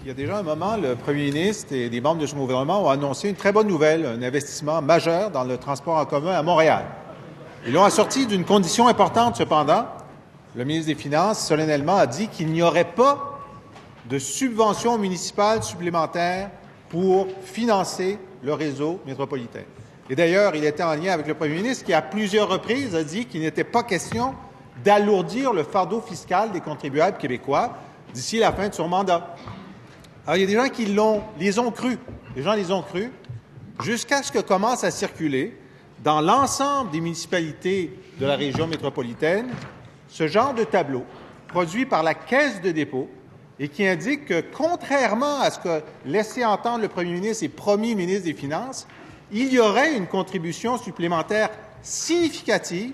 Il y a déjà un moment, le premier ministre et des membres de son gouvernement ont annoncé une très bonne nouvelle, un investissement majeur dans le transport en commun à Montréal. Ils l'ont assorti d'une condition importante, cependant. Le ministre des Finances, solennellement, a dit qu'il n'y aurait pas de subventions municipales supplémentaires pour financer le réseau métropolitain. Et d'ailleurs, il était en lien avec le premier ministre qui, à plusieurs reprises, a dit qu'il n'était pas question d'alourdir le fardeau fiscal des contribuables québécois d'ici la fin de son mandat. Alors, il y a des gens qui les ont crus. Les gens les ont crus jusqu'à ce que commence à circuler dans l'ensemble des municipalités de la région métropolitaine ce genre de tableau produit par la Caisse de dépôt et qui indique que, contrairement à ce que laissait entendre le premier ministre et premier ministre des Finances, il y aurait une contribution supplémentaire significative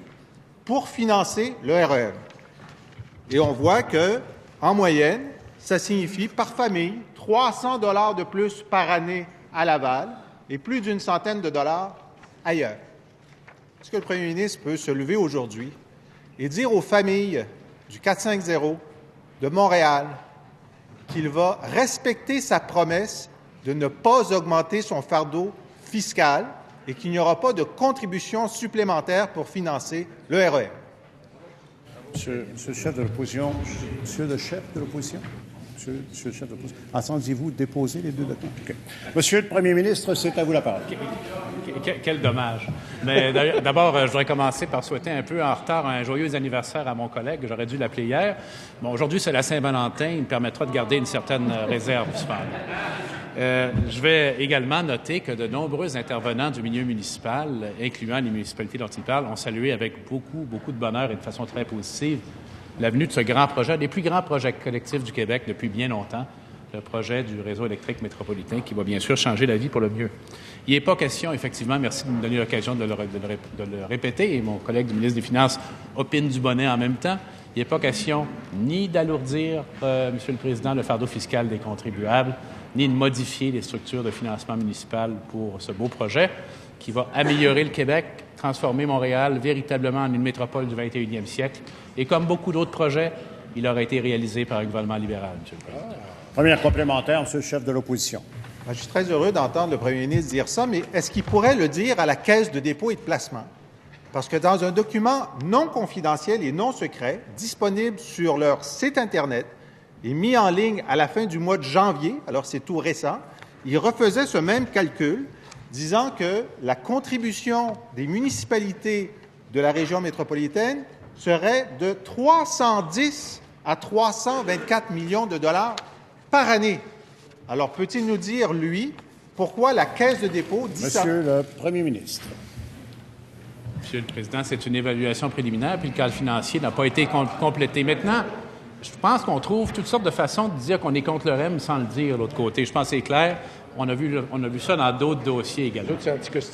pour financer le REM. Et on voit que, en moyenne, ça signifie par famille 300 $ de plus par année à Laval et plus d'une centaine de dollars ailleurs. Est-ce que le premier ministre peut se lever aujourd'hui et dire aux familles du 450 de Montréal qu'il va respecter sa promesse de ne pas augmenter son fardeau fiscal et qu'il n'y aura pas de contribution supplémentaire pour financer le REM? Monsieur le chef de l'opposition, monsieur le chef de l'opposition, entendez-vous déposer les deux documents? Okay. Monsieur le premier ministre, c'est à vous la parole. Quel dommage. Mais d'abord, je voudrais commencer par souhaiter un peu en retard un joyeux anniversaire à mon collègue. J'aurais dû l'appeler hier. Bon, aujourd'hui, c'est la Saint-Valentin. Il me permettra de garder une certaine réserve, cependant. Je vais également noter que de nombreux intervenants du milieu municipal, incluant les municipalités dont il parle, ont salué avec beaucoup de bonheur et de façon très positive la venue de ce grand projet, des plus grands projets collectifs du Québec depuis bien longtemps, le projet du réseau électrique métropolitain qui va bien sûr changer la vie pour le mieux. Il n'est pas question, effectivement, merci de me donner l'occasion de le répéter, et mon collègue du ministre des Finances opine du bonnet en même temps, il n'est pas question ni d'alourdir, Monsieur le Président, le fardeau fiscal des contribuables, ni de modifier les structures de financement municipal pour ce beau projet qui va améliorer le Québec, transformer Montréal véritablement en une métropole du 21e siècle. Et comme beaucoup d'autres projets, il aurait été réalisé par un gouvernement libéral, Monsieur le Président. Première complémentaire, Monsieur le chef de l'opposition. Je suis très heureux d'entendre le premier ministre dire ça, mais est-ce qu'il pourrait le dire à la Caisse de dépôt et de placement? Parce que dans un document non confidentiel et non secret, disponible sur leur site Internet et mis en ligne à la fin du mois de janvier, alors c'est tout récent, ils refaisaient ce même calcul, disant que la contribution des municipalités de la région métropolitaine serait de 310 à 324 millions de dollars par année. Alors, peut-il nous dire, lui, pourquoi la Caisse de dépôt dit ça? Monsieur le premier ministre. Monsieur le Président, c'est une évaluation préliminaire, puis le cadre financier n'a pas été complété. Maintenant, je pense qu'on trouve toutes sortes de façons de dire qu'on est contre le REM sans le dire de l'autre côté. Je pense que c'est clair. On a vu ça dans d'autres dossiers également.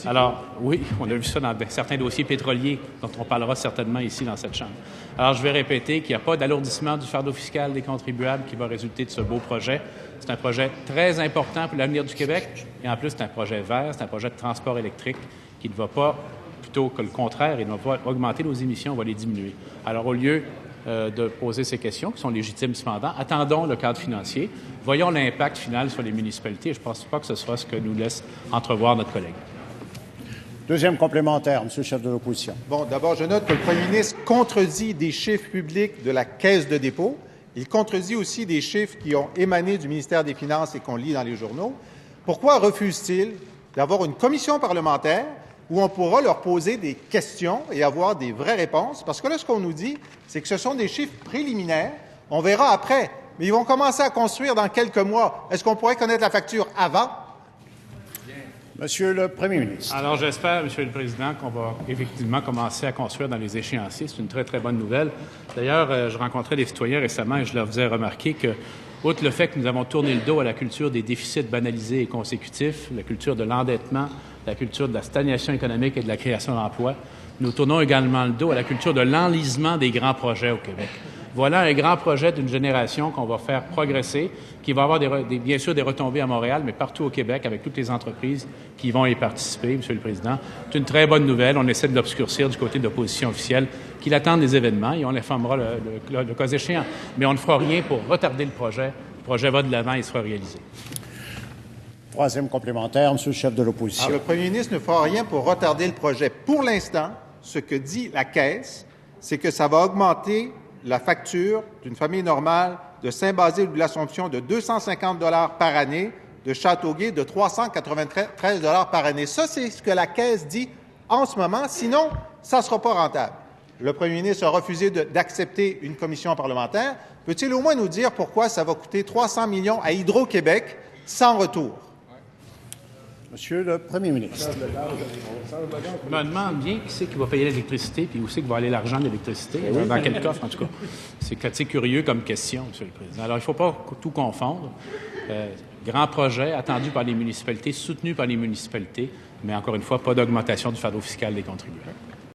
Alors, oui, on a vu ça dans certains dossiers pétroliers dont on parlera certainement ici dans cette Chambre. Alors, je vais répéter qu'il n'y a pas d'alourdissement du fardeau fiscal des contribuables qui va résulter de ce beau projet. C'est un projet très important pour l'avenir du Québec et en plus, c'est un projet vert, c'est un projet de transport électrique qui ne va pas, plutôt que le contraire, il ne va pas augmenter nos émissions, on va les diminuer. Alors, au lieu de poser ces questions, qui sont légitimes cependant. Attendons le cadre financier. Voyons l'impact final sur les municipalités. Je ne pense pas que ce soit ce que nous laisse entrevoir notre collègue. Deuxième complémentaire, Monsieur le chef de l'opposition. Bon, d'abord, je note que le premier ministre contredit des chiffres publics de la Caisse de dépôt. Il contredit aussi des chiffres qui ont émané du ministère des Finances et qu'on lit dans les journaux. Pourquoi refuse-t-il d'avoir une commission parlementaire où on pourra leur poser des questions et avoir des vraies réponses? Parce que là, ce qu'on nous dit, c'est que ce sont des chiffres préliminaires. On verra après. Mais ils vont commencer à construire dans quelques mois. Est-ce qu'on pourrait connaître la facture avant? Monsieur le premier ministre. Alors, j'espère, Monsieur le Président, qu'on va effectivement commencer à construire dans les échéanciers. C'est une très, très bonne nouvelle. D'ailleurs, je rencontrais des citoyens récemment et je leur faisais remarquer que, outre le fait que nous avons tourné le dos à la culture des déficits banalisés et consécutifs, la culture de l'endettement, la culture de la stagnation économique et de la création d'emplois, nous tournons également le dos à la culture de l'enlisement des grands projets au Québec. Voilà un grand projet d'une génération qu'on va faire progresser, qui va avoir bien sûr des retombées à Montréal, mais partout au Québec, avec toutes les entreprises qui vont y participer, Monsieur le Président. C'est une très bonne nouvelle. On essaie de l'obscurcir du côté de l'opposition officielle, qu'il attend des événements et on l'informera le cas échéant. Mais on ne fera rien pour retarder le projet, projet va de l'avant et sera réalisé. Troisième complémentaire, Monsieur le chef de l'opposition. Alors, le premier ministre ne fera rien pour retarder le projet. Pour l'instant, ce que dit la Caisse, c'est que ça va augmenter la facture d'une famille normale de Saint-Basile ou de l'Assomption de 250 $ par année, de Châteauguay de 393 $ par année. Ça, c'est ce que la Caisse dit en ce moment. Sinon, ça ne sera pas rentable. Le premier ministre a refusé d'accepter une commission parlementaire. Peut-il au moins nous dire pourquoi ça va coûter 300 millions à Hydro-Québec sans retour? Monsieur le premier ministre. Je me demande bien qui c'est qui va payer l'électricité puis où c'est que va aller l'argent de l'électricité. Dans quel coffre, en tout cas. C'est assez curieux comme question, Monsieur le Président. Alors, il ne faut pas tout confondre. Grand projet attendu par les municipalités, soutenu par les municipalités, mais encore une fois, pas d'augmentation du fardeau fiscal des contribuables.